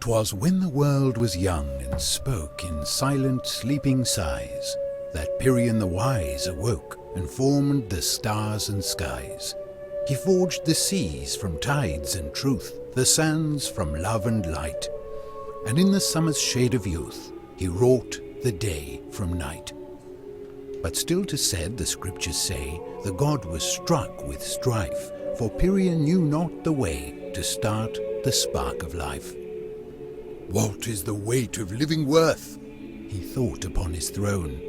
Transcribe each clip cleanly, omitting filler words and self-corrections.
'Twas when the world was young and spoke in silent sleeping sighs that Pyrrhion the wise awoke and formed the stars and skies. He forged the seas from tides and truth, the sands from love and light, and in the summer's shade of youth he wrought the day from night. But still 'tis said, the scriptures say, the god was struck with strife, for Pyrrhion knew not the way to start the spark of life. What is the weight of living worth? He thought upon his throne.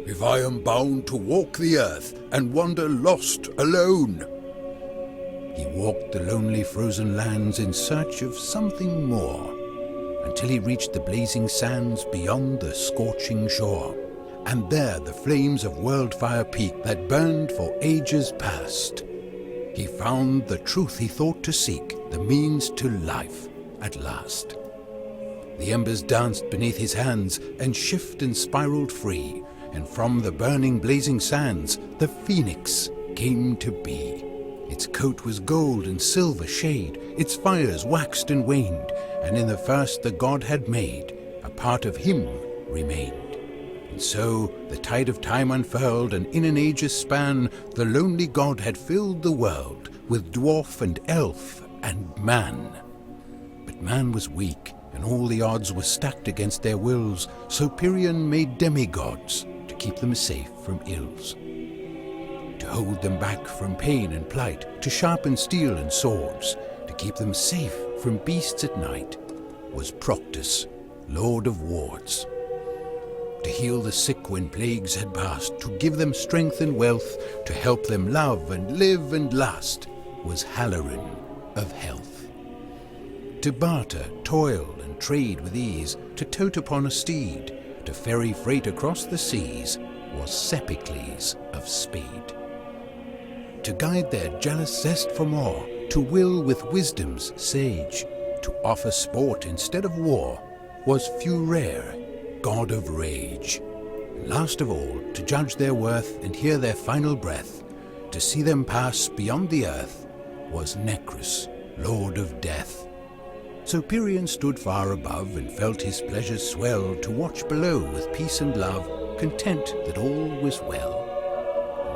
If I am bound to walk the earth and wander lost alone. He walked the lonely frozen lands in search of something more, until he reached the blazing sands beyond the scorching shore. And there the flames of world-fire peak that burned for ages past. He found the truth he thought to seek, the means to life at last. The embers danced beneath his hands and shift and spiraled free, and from the burning blazing sands the phoenix came to be. Its coat was gold and silver shade, its fires waxed and waned, and in the first the god had made, a part of him remained. And so the tide of time unfurled, and in an age's span the lonely god had filled the world with dwarf and elf and man. But man was weak, and all the odds were stacked against their wills, so Pyrrhion made demigods to keep them safe from ills. To hold them back from pain and plight, to sharpen steel and swords, to keep them safe from beasts at night, was Proctus, Lord of Wards. To heal the sick when plagues had passed, to give them strength and wealth, to help them love and live and last, was Halarin of Health. To barter, toil, and trade with ease, to tote upon a steed, to ferry freight across the seas, was Cepicles of Speed. To guide their jealous zest for more, to will with wisdom's sage, to offer sport instead of war, was Furere, god of rage. Last of all, to judge their worth and hear their final breath, to see them pass beyond the earth, was Necrus, lord of death. So Pyrrhion stood far above and felt his pleasures swell, to watch below with peace and love, content that all was well.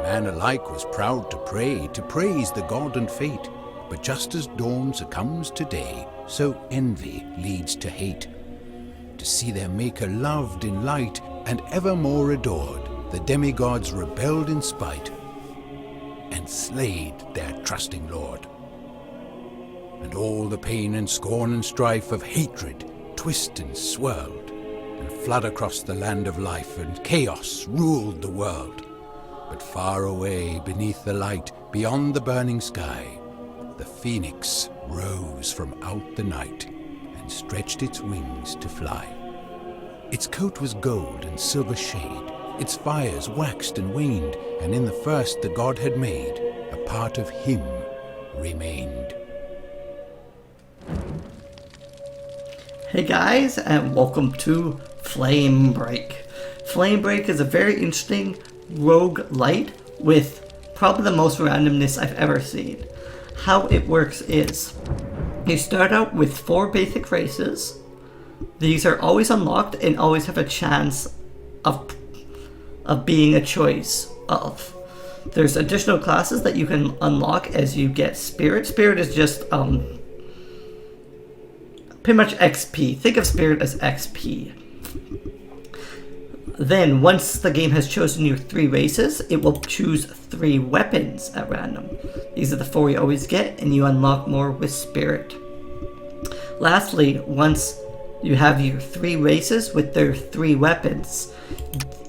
Man alike was proud to pray, to praise the god and fate, but just as dawn succumbs to day, so envy leads to hate. To see their maker loved in light and evermore adored, the demigods rebelled in spite and slayed their trusting lord. And all the pain and scorn and strife of hatred twist and swirled, and flood across the land of life, and chaos ruled the world. But far away beneath the light, beyond the burning sky, the phoenix rose from out the night and stretched its wings to fly. Its coat was gold and silver shade, its fires waxed and waned, and in the first the god had made, a part of him remained. Hey guys, and welcome to Flamebreak. Flamebreak is a very interesting rogue-lite with probably the most randomness I've ever seen. How it works is, you start out with 4 basic races. These are always unlocked and always have a chance of being a choice of. There's additional classes that you can unlock as you get Spirit. Spirit is just pretty much XP. Think of Spirit as XP. Then, once the game has chosen your 3 races, it will choose 3 weapons at random. These are the 4 you always get, and you unlock more with Spirit. Lastly, once you have your 3 races with their 3 weapons,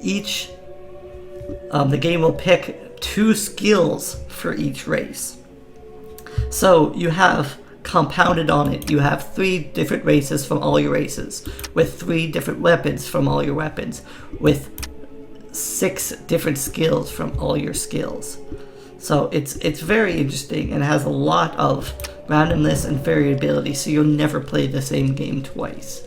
each the game will pick 2 skills for each race. So you have compounded on it. You have 3 different races from all your races, with 3 different weapons from all your weapons, with 6 different skills from all your skills. So it's very interesting and has a lot of randomness and variability, so you'll never play the same game twice.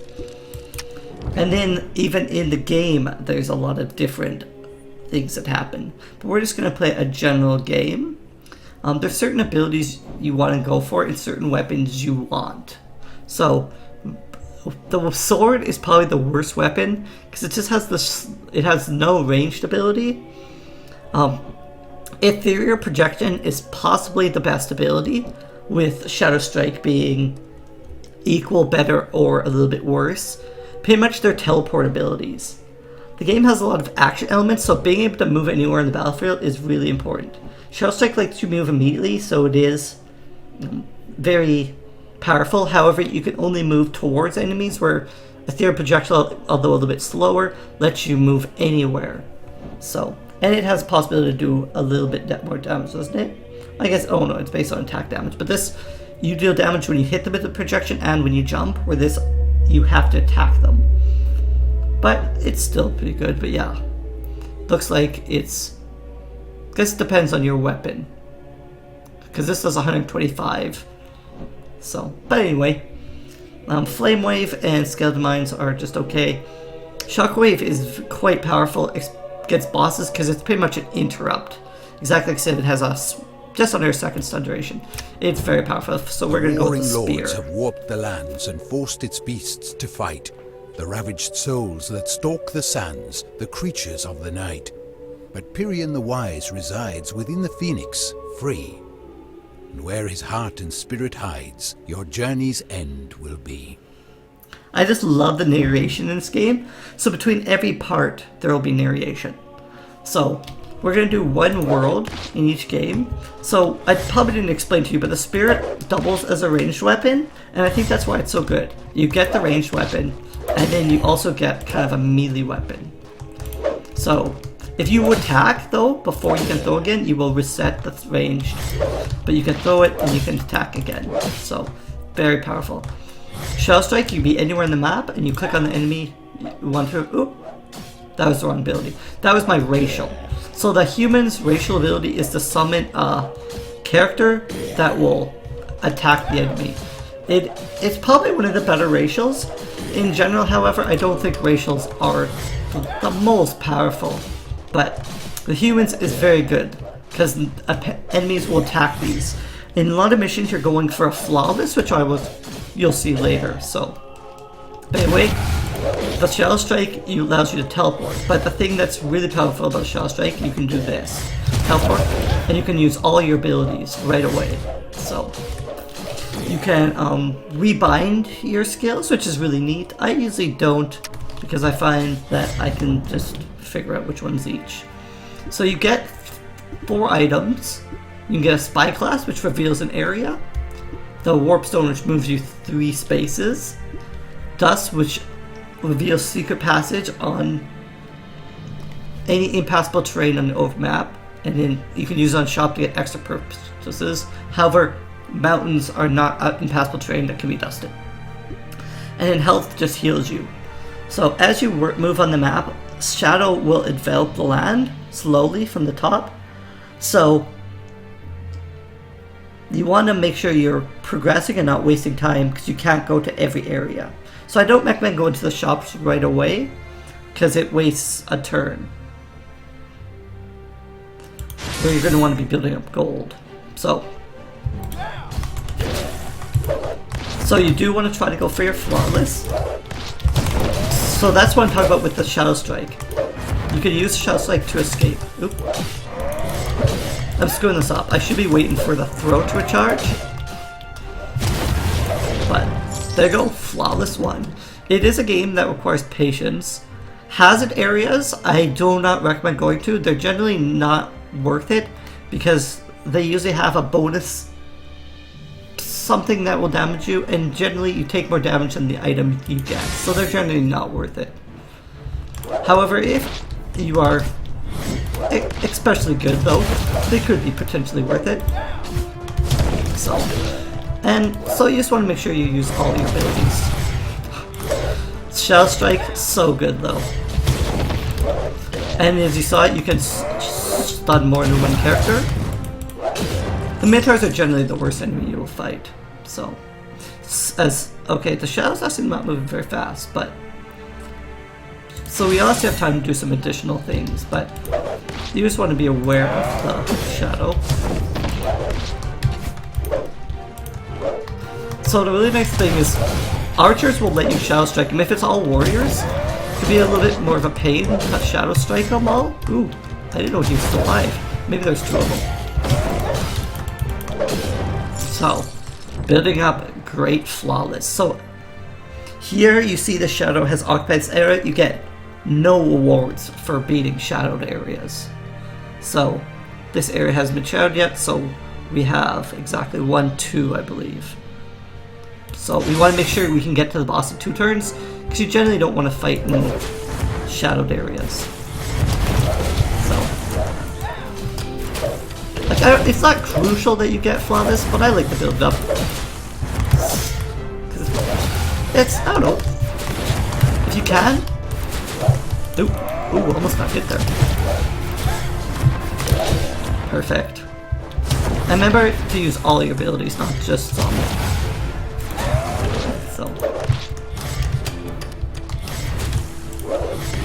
And then even in the game, there's a lot of different things that happen. But we're just going to play a general game. There's certain abilities you want to go for and certain weapons you want. So The sword is probably the worst weapon because it just has it has no ranged ability. Ethereal projection is possibly the best ability, with Shadow Strike being equal, better, or a little bit worse. Pretty much their teleport abilities. The game has a lot of action elements, so being able to move anywhere in the battlefield is really important. Shadow Strike lets you move immediately, so it is very powerful. However, you can only move towards enemies, where Ethereal Projectile, although a little bit slower, lets you move anywhere. So, and it has a possibility to do a little bit more damage, doesn't it? I guess, oh no, it's based on attack damage. But this, you deal damage when you hit them with the projection and when you jump, where this, you have to attack them. But it's still pretty good, but yeah. Looks like it's, I guess it depends on your weapon. Because this does 125. So, but anyway. Flame Wave and Skeleton Mines are just okay. Shockwave is quite powerful against bosses because it's pretty much an interrupt. Exactly like I said, it has a just under a second stun duration. It's very powerful, so we're going to go with the spear. Lords have warped the lands and forced its beasts to fight. The ravaged souls that stalk the sands, the creatures of the night. But Pirion the Wise resides within the Phoenix, free. And where his heart and spirit hides, your journey's end will be. I just love the narration in this game. So between every part, there will be narration. So we're going to do one world in each game. So I probably didn't explain to you, but the spirit doubles as a ranged weapon. And I think that's why it's so good. You get the ranged weapon, and then you also get kind of a melee weapon. So if you attack, though, before you can throw again, you will reset the range. But you can throw it and you can attack again. So, very powerful. Shadow Strike, you can be anywhere on the map and you click on the enemy you want to. Oop, that was the wrong ability. That was my racial. So the human's racial ability is to summon a character that will attack the enemy. It's probably one of the better racials. In general, however, I don't think racials are the most powerful. But the humans is very good because enemies will attack these. In a lot of missions, you're going for a flawless, which you'll see later. So, anyway, the Shadow Strike allows you to teleport. But the thing that's really powerful about Shadow Strike, you can do this: teleport, and you can use all your abilities right away. So you can rebind your skills, which is really neat. I usually don't, because I find that I can just figure out which one's each. So you get 4 items. You can get a Spyglass, which reveals an area. The Warp Stone, which moves you 3 spaces. Dust, which reveals secret passage on any impassable terrain on the over map. And then you can use it on shop to get extra purchases. However, mountains are not impassable terrain that can be dusted. And then health just heals you. So as you move on the map, shadow will envelop the land slowly from the top. So you want to make sure you're progressing and not wasting time because you can't go to every area. So I don't recommend going to the shops right away because it wastes a turn. So you're going to want to be building up gold. So you do want to try to go for your flawless. So that's what I'm talking about with the Shadow Strike. You can use Shadow Strike to escape. Oop. I'm screwing this up. I should be waiting for the throw to recharge. But there you go, flawless one. It is a game that requires patience. Hazard areas, I do not recommend going to. They're generally not worth it because they usually have a bonus something that will damage you, and generally you take more damage than the item you get, so they're generally not worth it. However, if you are especially good though, they could be potentially worth it. So you just want to make sure you use all your abilities. Shadow Strike, so good though. And as you saw, you can stun more than one character. The Minotaurs are generally the worst enemy you will fight. So, okay, the Shadow's actually not moving very fast, but so we also have time to do some additional things, but you just want to be aware of the Shadow. So the really nice thing is archers will let you Shadow Strike them. If it's all warriors, it could be a little bit more of a pain to Shadow Strike them all. Ooh, I didn't know he was still alive. Maybe there's two of them. So, building up great flawless. So, here you see the shadow has occupied this area. You get no awards for beating shadowed areas. So, this area hasn't been shadowed yet, so we have exactly 1, 2, I believe. So we want to make sure we can get to the boss in 2 turns, because you generally don't want to fight in shadowed areas. So, like, it's not crucial that you get flawless, but I like to build it up. It's, I don't know, if you can. Ooh, almost got hit there. Perfect. And remember to use all your abilities, not just some. So.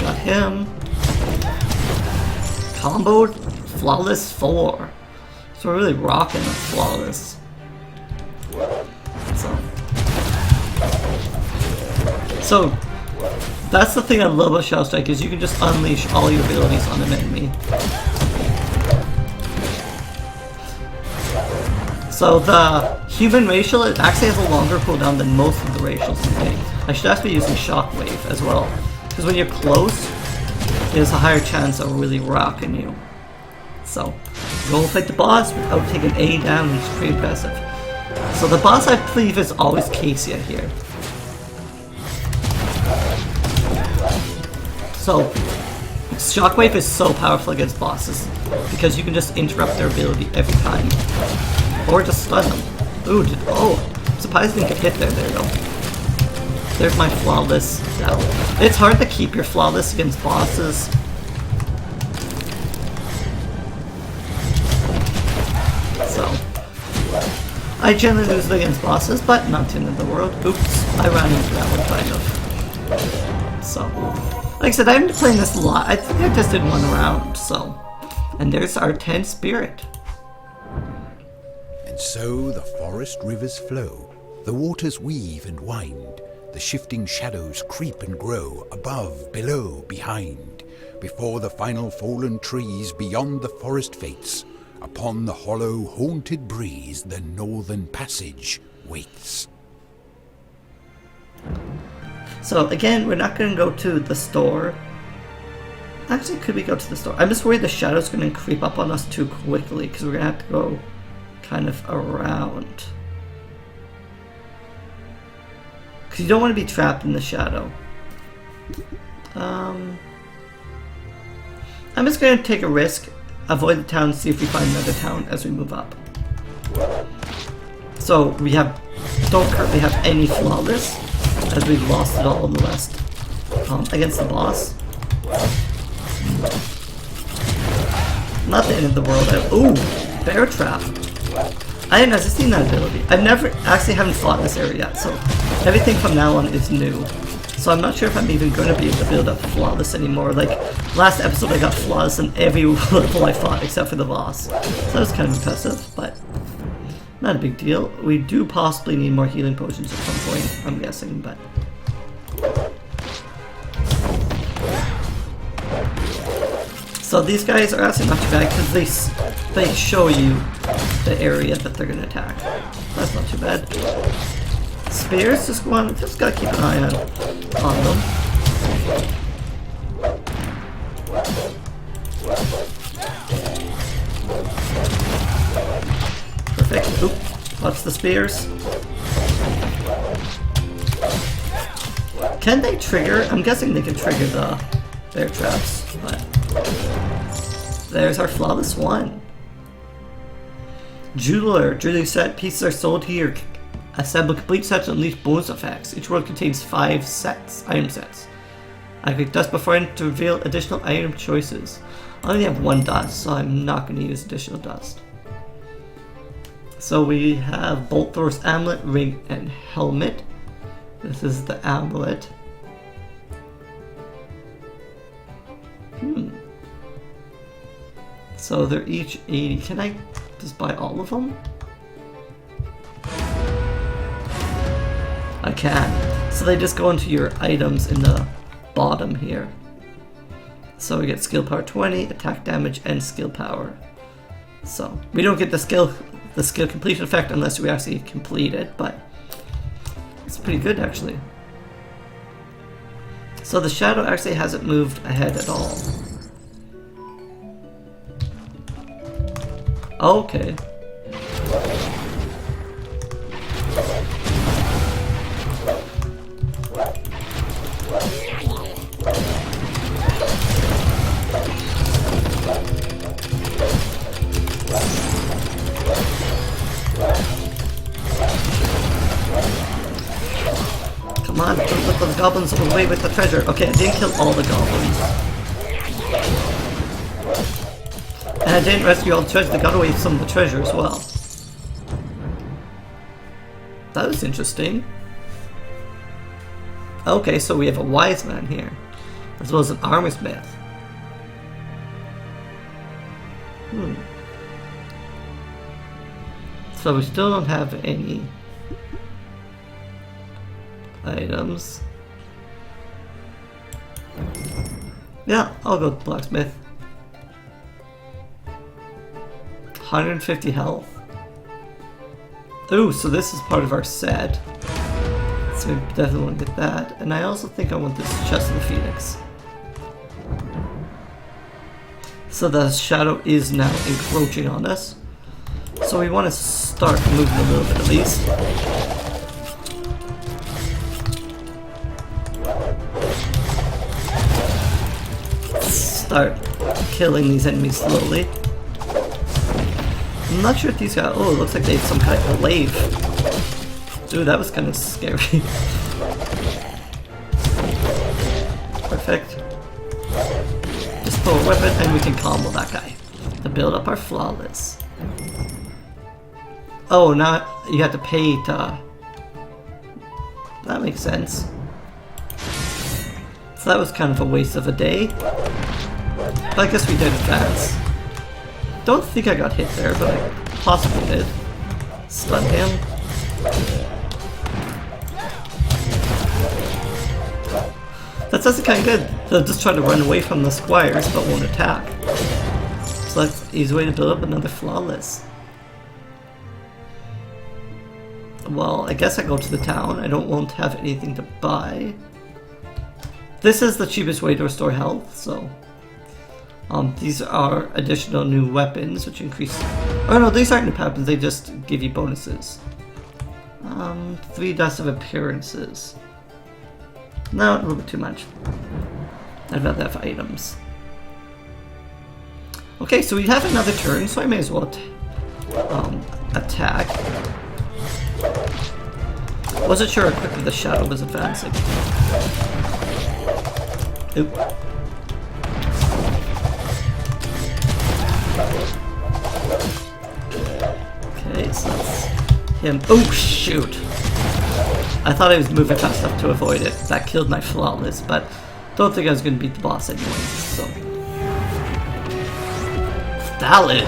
Got him. Comboed flawless 4. So we're really rocking the flawless. So that's the thing I love about Shadow Strike, is you can just unleash all your abilities on an enemy. So the human racial, it actually has a longer cooldown than most of the racials today. I should actually be using Shockwave as well, because when you're close, there's a higher chance of really rocking you. So, go fight the boss without taking any damage, it's pretty impressive. So the boss I believe is always Cassia here. So, Shockwave is so powerful against bosses, because you can just interrupt their ability every time. Or just stun them. Ooh, surprised I didn't get hit there, there you go. There's my flawless down. It's hard to keep your flawless against bosses. So, I generally lose against bosses, but not the end of the world. Oops, I ran into that one kind of. So, like I said, I'm playing this a lot. I think I just did one round, so. And there's our 10th spirit. And so the forest rivers flow, the waters weave and wind, the shifting shadows creep and grow, above, below, behind, before the final fallen trees beyond the forest fates. Upon the hollow, haunted breeze, the northern passage waits. So again, we're not going to go to the store. Actually, could we go to the store? I'm just worried the shadow's going to creep up on us too quickly, because we're going to have to go kind of around. Because you don't want to be trapped in the shadow. I'm just going to take a risk, avoid the town, see if we find another town as we move up. So we don't currently have any flawless, as we've lost it all in the last against the boss. Not the end of the world. Ooh, bear trap. I haven't actually seen that ability. I've never actually haven't fought in this area yet, so everything from now on is new. So I'm not sure if I'm even going to be able to build up flawless anymore. Like last episode, I got flawless in every level I fought except for the boss. So that was kind of impressive, but not a big deal. We do possibly need more healing potions at some point, I'm guessing, but. So these guys are actually not too bad because they show you the area that they're gonna attack. That's not too bad. Spears, just gotta keep an eye on them. Perfect. Oop. Watch the spears. Can they trigger? I'm guessing they can trigger the bear traps, but there's our flawless one. Jeweler. Jewelry set pieces are sold here. Assemble complete sets and unleash bonus effects. Each world contains 5 item sets. I click dust before I to reveal additional item choices. I only have 1 dust, so I'm not going to use additional dust. So we have Bolt Thrower's Amulet, Ring, and Helmet. This is the amulet. So they're each 80. Can I just buy all of them? I can. So they just go into your items in the bottom here. So we get skill power 20, attack damage, and skill power. So we don't get the skill completion effect unless we actually complete it, but it's pretty good actually. So the shadow actually hasn't moved ahead at all. Okay. Come on, don't let those goblins away with the treasure. Okay, I didn't kill all the goblins. And I didn't rescue all the treasure, they got away with some of the treasure as well. That was interesting. Okay, so we have a wise man here, as well as an armor smith. So we still don't have any items. Yeah, I'll go with blacksmith. 150 health. Ooh, so this is part of our set. So we definitely want to get that. And I also think I want this chest of the phoenix. So the shadow is now encroaching on us. So we want to start moving a little bit at least. Start killing these enemies slowly. I'm not sure if these guys... Oh, it looks like they have some kind of glaive. Dude, that was kind of scary. Perfect. Just pull a weapon and we can combo that guy. To build up our flawless. Oh, now you have to pay to... That makes sense. So that was kind of a waste of a day. But I guess we did advance. Don't think I got hit there, but I possibly did. Stun him. That's actually kind of good. They'll just try to run away from the squires, but won't attack. So that's an easy way to build up another flawless. Well, I guess I go to the town. I won't have anything to buy. This is the cheapest way to restore health, so... these are additional new weapons, which increase... Oh no, these aren't new weapons, they just give you bonuses. 3 dust of appearances. No, a little bit too much. I'd rather have items. Okay, so we have another turn, so I may as well attack. Wasn't sure how quickly the shadow was advancing. Oop. Okay, so that's him. Oh shoot! I thought I was moving fast enough to avoid it. That killed my flawless, but don't think I was going to beat the boss anyway, so... Valid!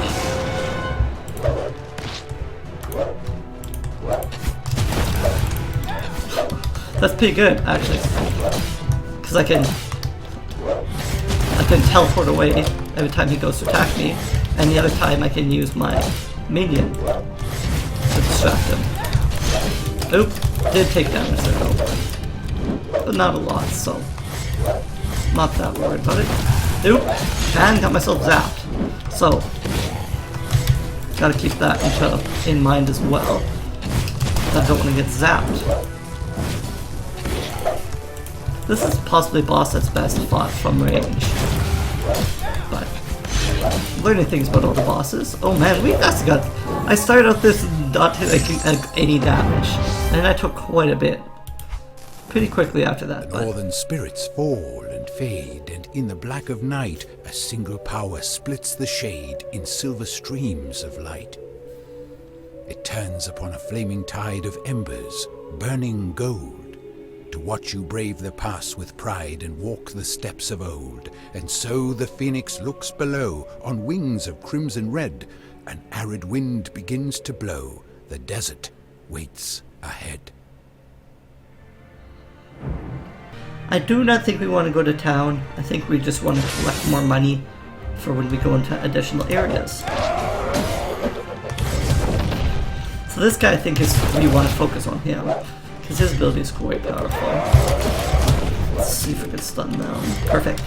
That's pretty good, actually. Because I can teleport away every time he goes to attack me, and the other time I can use my minion to distract him. Oop, did take damage there though. But not a lot, so not that worried about it. Oop, and got myself zapped. So, gotta keep that in mind as well. I don't want to get zapped. This is possibly a boss that's best fought from range. But learning things about all the bosses. Oh man, we actually got... I started out this not taking any damage, and I took quite a bit. Pretty quickly after that. The northern spirits fall and fade, and in the black of night a single power splits the shade in silver streams of light. It turns upon a flaming tide of embers, burning gold, to watch you brave the pass with pride and walk the steps of old. And so the phoenix looks below on wings of crimson red. An arid wind begins to blow. The desert waits ahead. I do not think we want to go to town. I think we just want to collect more money for when we go into additional areas. So this guy I think is, we want to focus on him, because his ability is quite powerful. Let's see if we can stun them. Perfect.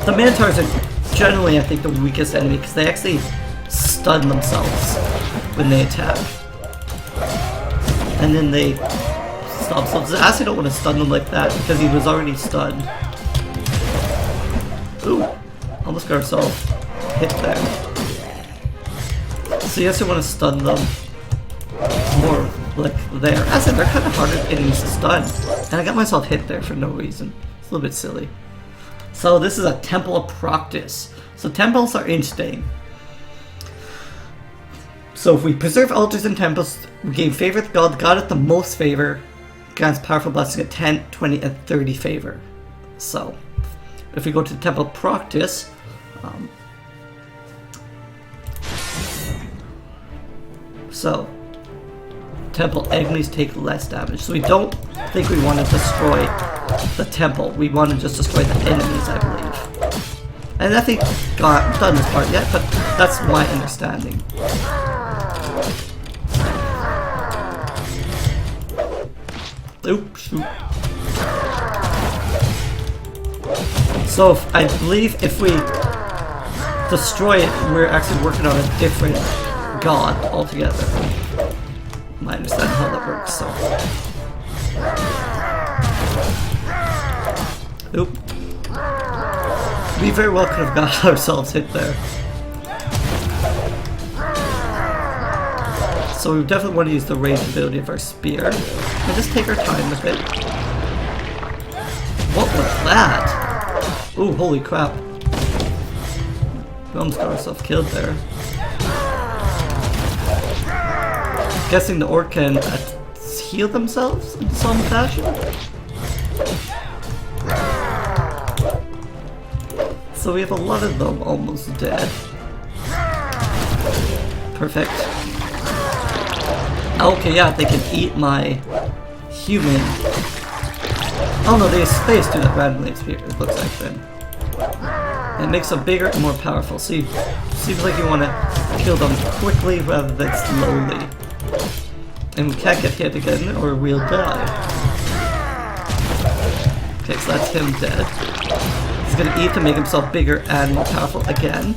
The Minotaurs are generally, I think, the weakest enemy, because they actually stun themselves when they attack. And then they stop themselves. I actually don't want to stun them like that, because he was already stunned. Ooh, almost got ourselves hit there. So you actually want to stun them more like there. As in, they're kind of harder enemies to stun. And I got myself hit there for no reason. It's a little bit silly. So this is a Temple of Practice. So temples are interesting. So if we preserve altars and temples, we gain favor with God. God at the most favor grants powerful blessing at 10, 20, and 30 favor. So if we go to the Temple of Practice, so temple enemies take less damage. So we don't think we want to destroy the temple. We want to just destroy the enemies, I believe. And I think God haven't done this part yet, but that's my understanding. Oops, shoot. So I believe if we destroy it, we're actually working on a different god altogether. I understand how that works, so. Oop. We very well could have got ourselves hit there. So we definitely want to use the ranged ability of our spear. And just take our time with it. What was that? Ooh, holy crap. We almost got ourselves killed there. Guessing the orc can heal themselves in some fashion? So we have a lot of them almost dead. Perfect. Okay, yeah, they can eat my human. Oh no, they just do that randomly, it looks like then. It makes them bigger and more powerful. See, seems like you want to kill them quickly rather than slowly. And we can't get hit again or we'll die. Okay, so that's him dead. He's gonna eat to make himself bigger and more powerful again.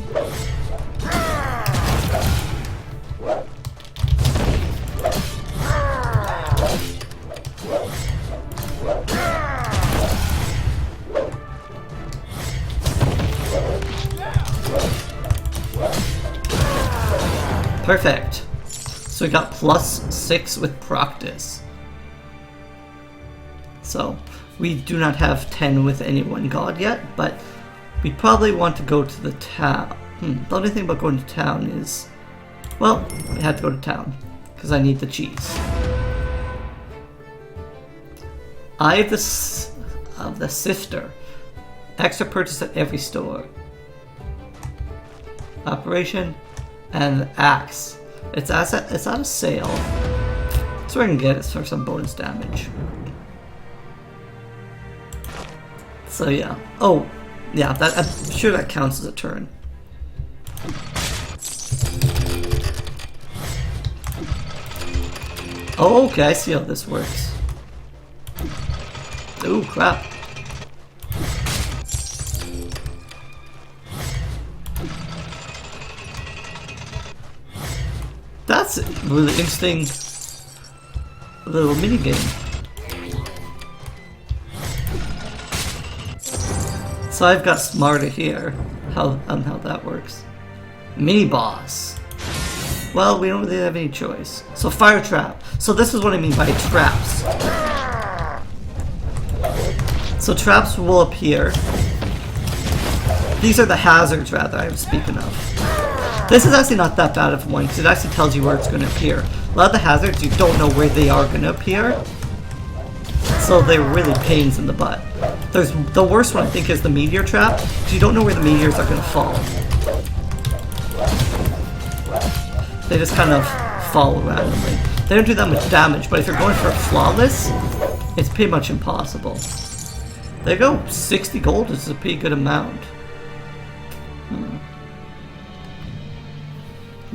Perfect. So we got +6 with practice. So we do not have 10 with any one god yet, but we probably want to go to the town. The only thing about going to town is, well, we had to go to town because I need the cheese. Eye of the Sifter. Extra purchase at every store. Operation and axe. It's at a sale, so I can get it for some bonus damage. So yeah. Oh, yeah. That I'm sure that counts as a turn. Oh, okay. I see how this works. Ooh, crap. That's a really interesting little mini game. So I've got smarter here how that works. Mini boss. Well, we don't really have any choice. So fire trap. So this is what I mean by traps. So traps will appear. These are the hazards, rather, I'm speaking of. This is actually not that bad of one, because it actually tells you where it's going to appear. A lot of the hazards, you don't know where they are going to appear. So they're really pains in the butt. The worst one, I think, is the meteor trap, because you don't know where the meteors are going to fall. They just kind of fall randomly. They don't do that much damage, but if you're going for a flawless, it's pretty much impossible. There you go, 60 gold is a pretty good amount.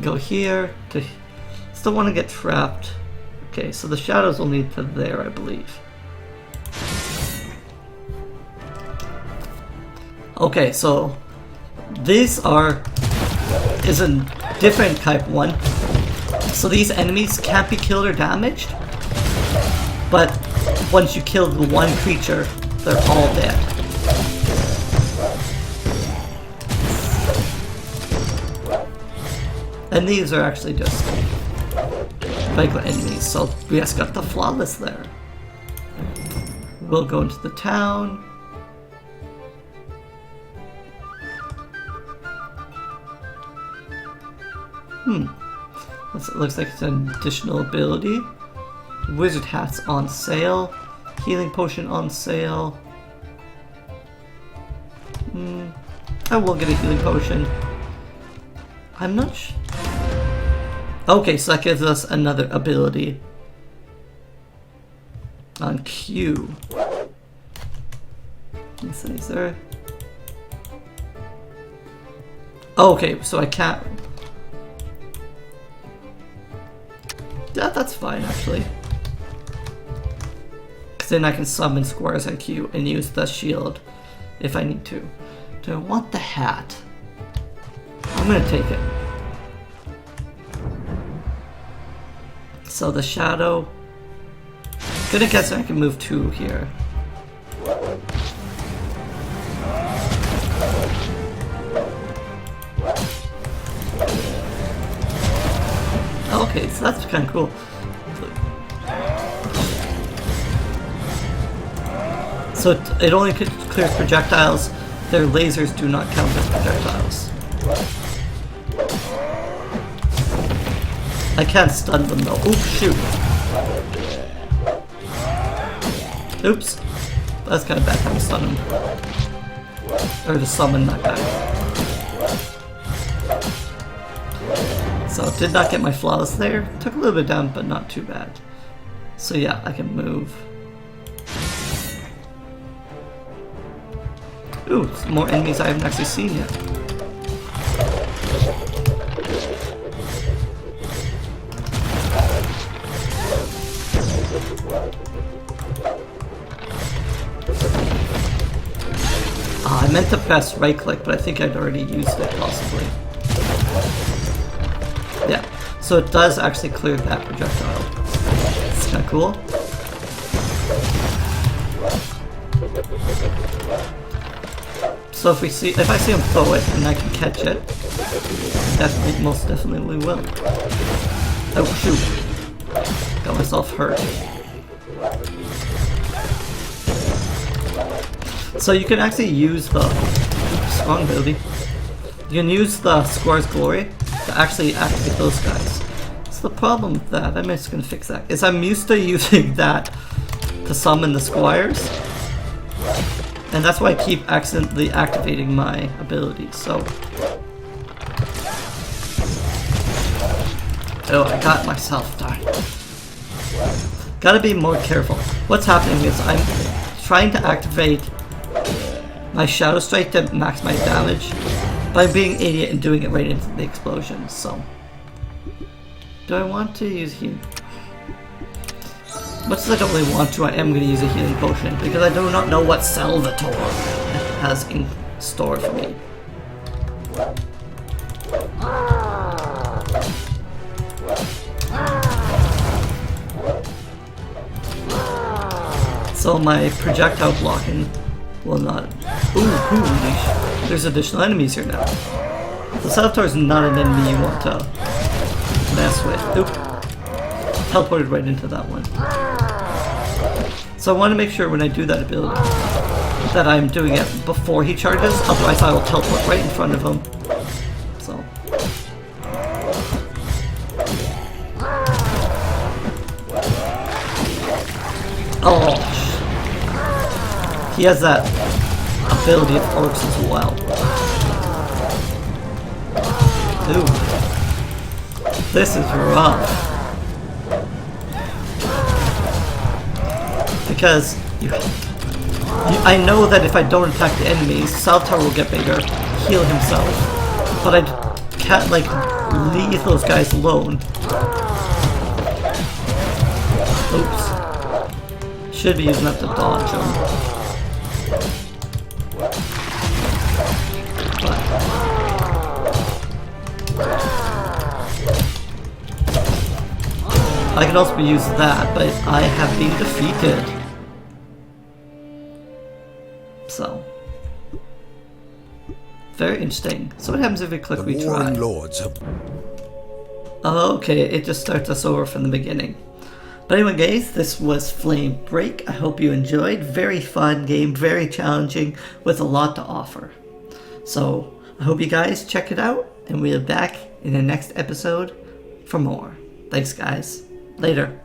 Go here, to still want to get trapped. Okay, so the shadows will lead to there, I believe. Okay, so these is a different type one. So these enemies can't be killed or damaged, but once you kill the one creature, they're all dead. And these are actually just regular enemies, so we just got the flawless there. We'll go into the town. It looks like it's an additional ability. Wizard hat's on sale. Healing potion on sale. I will get a healing potion. I'm not sure. Okay, so that gives us another ability on Q. Is there? Okay, so I can't. Yeah, that's fine actually. Because then I can summon squares on Q and use the shield if I need to. Do I want the hat? I'm gonna take it. So the shadow. Gonna guess I can move 2 here. Okay, so that's kind of cool. So it only clears projectiles. Their lasers do not count as projectiles. I can't stun them though. Oops, shoot. Oops. That's kind of bad time to stun them. Or to summon that guy. So did not get my flawless there. Took a little bit down, but not too bad. So yeah, I can move. Ooh, some more enemies I haven't actually seen yet. I meant to press right click, but I think I'd already used it possibly. Yeah, so it does actually clear that projectile. It's kind of cool. So if I see him throw it and I can catch it, definitely, most definitely will. Oh shoot! Got myself hurt. So you can actually use the strong ability. You can use the Square's Glory to actually activate those guys. So the problem with that, I'm just gonna fix that, is I'm used to using that to summon the squires. And that's why I keep accidentally activating my abilities, so. Oh, I got myself, darn. Gotta be more careful. What's happening is I'm trying to activate my Shadow Strike to max my damage, but I'm being an idiot and doing it right into the explosion, so. Do I want to use healing? Much as I don't really want to, I am going to use a healing potion because I do not know what Salvatore has in store for me. So my projectile blocking will not. Ooh, holy sh! There's additional enemies here now. The Salvatore is not an enemy you want to mess with. Oop. Teleported right into that one. So I want to make sure when I do that ability that I'm doing it before he charges, otherwise I will teleport right in front of him. So. Oh. He has that ability of orcs as well. Ooh. This is rough. I because I know that if I don't attack the enemies, Saltar will get bigger, heal himself, but I can't like leave those guys alone. Oops. Should be using that to dodge them. I could also use that, but I have been defeated. So, very interesting. So what happens if we click retry? Warring Lords have... Oh, okay, it just starts us over from the beginning. But anyway guys, this was Flamebreak. I hope you enjoyed. Very fun game, very challenging, with a lot to offer. So, I hope you guys check it out, and we'll be back in the next episode for more. Thanks guys. Later.